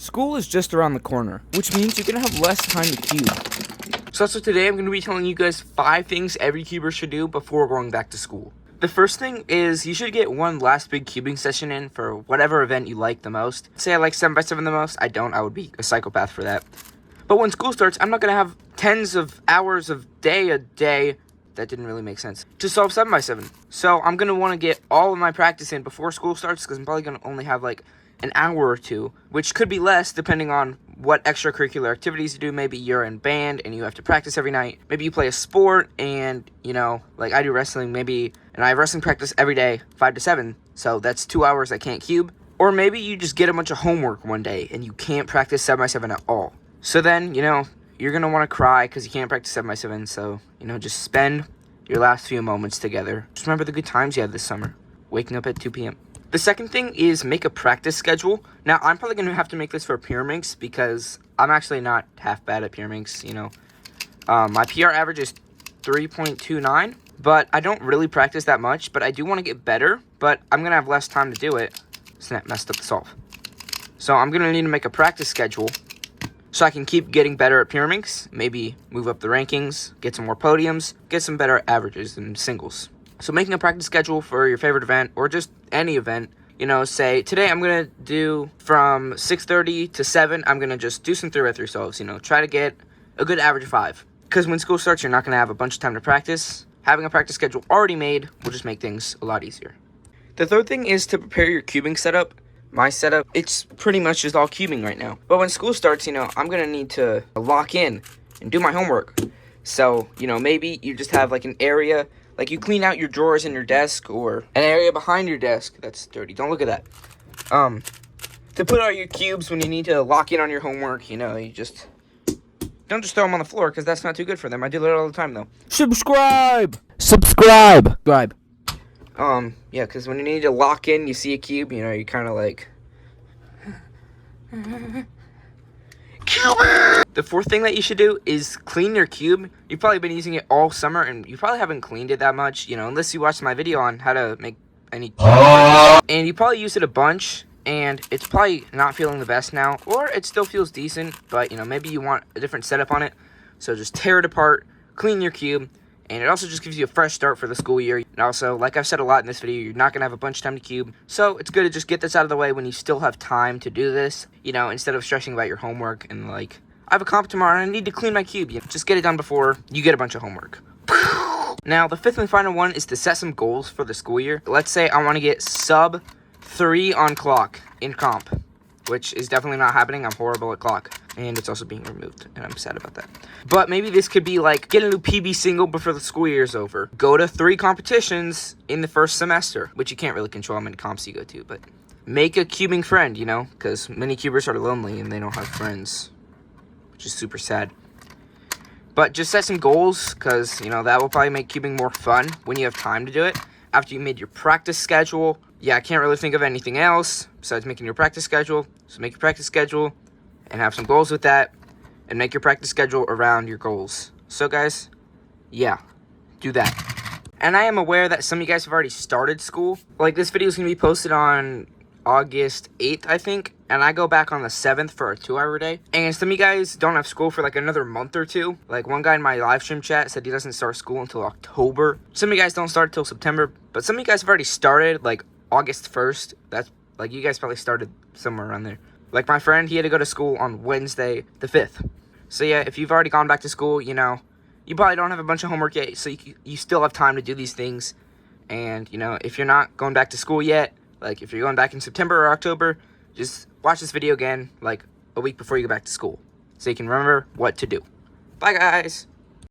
School is just around the corner, which means you're going to have less time to cube. So today I'm going to be telling you guys 5 things every cuber should do before going back to school. The first thing is you should get one last big cubing session in for whatever event you like the most. Say I like 7x7 the most. I don't. I would be a psychopath for that. But when school starts, I'm not going to have tens of hours of a day. That didn't really make sense. To solve 7x7. So I'm going to want to get all of my practice in before school starts because I'm probably going to only have like an hour or two, which could be less depending on what extracurricular activities you do. Maybe you're in band and you have to practice every night. Maybe you play a sport and, you know, like I do wrestling, and I have wrestling practice every day, 5 to 7. So that's 2 hours I can't cube. Or maybe you just get a bunch of homework one day and you can't practice 7x7 at all. So then, you know, you're going to want to cry because you can't practice 7x7. So, you know, just spend your last few moments together. Just remember the good times you had this summer. Waking up at 2 p.m. The second thing is make a practice schedule. Now, I'm probably going to have to make this for pyraminx because I'm actually not half bad at pyraminx, you know. My PR average is 3.29, but I don't really practice that much, but I do want to get better, but I'm going to have less time to do it. Snap, messed up the solve. So I'm going to need to make a practice schedule so I can keep getting better at pyraminx, maybe move up the rankings, get some more podiums, get some better averages in singles. So making a practice schedule for your favorite event or just any event, you know, say today I'm going to do from 6:30 to 7, I'm going to just do some 3x3 solves, you know, try to get a good average of 5. Because when school starts, you're not going to have a bunch of time to practice. Having a practice schedule already made will just make things a lot easier. The third thing is to prepare your cubing setup. My setup, it's pretty much just all cubing right now. But when school starts, you know, I'm going to need to lock in and do my homework. So, you know, maybe you just have like an area, like you clean out your drawers in your desk or an area behind your desk. That's dirty. Don't look at that. To put out your cubes when you need to lock in on your homework, you know, you just don't just throw them on the floor because that's not too good for them. I do it all the time though. Subscribe! Yeah, because when you need to lock in, you see a cube, you know, you kind of like... The fourth thing that you should do is clean your cube. You've probably been using it all summer, and you probably haven't cleaned it that much, you know, unless you watched my video on how to make any cube. And you probably used it a bunch, and it's probably not feeling the best now, or it still feels decent, but, you know, maybe you want a different setup on it. So just tear it apart, clean your cube. And it also just gives you a fresh start for the school year. And also, like I've said a lot in this video, you're not going to have a bunch of time to cube. So it's good to just get this out of the way when you still have time to do this. You know, instead of stressing about your homework and like, I have a comp tomorrow and I need to clean my cube. You know, just get it done before you get a bunch of homework. Now, the fifth and final one is to set some goals for the school year. Let's say I want to get sub 3 on clock in comp, which is definitely not happening. I'm horrible at clock. And it's also being removed, and I'm sad about that. But maybe this could be like, get a new PB single before the school year is over. Go to 3 competitions in the first semester, which you can't really control how many comps you go to, but make a cubing friend, you know, because many cubers are lonely and they don't have friends, which is super sad. But just set some goals, because, you know, that will probably make cubing more fun when you have time to do it. After you made your practice schedule, yeah, I can't really think of anything else besides making your practice schedule. So make your practice schedule and have some goals with that, and make your practice schedule around your goals. So guys, yeah, do that. And I am aware that some of you guys have already started school. Like, this video is going to be posted on August 8th, I think, and I go back on the 7th for a 2-hour day. And some of you guys don't have school for like another month or two. Like, one guy in my live stream chat said he doesn't start school until October. Some of you guys don't start until September, but some of you guys have already started like August 1st. That's like, you guys probably started somewhere around there. Like my friend, he had to go to school on Wednesday the 5th. So yeah, if you've already gone back to school, you know, you probably don't have a bunch of homework yet, so you still have time to do these things. And, you know, if you're not going back to school yet, like if you're going back in September or October, just watch this video again, like a week before you go back to school, so you can remember what to do. Bye, guys!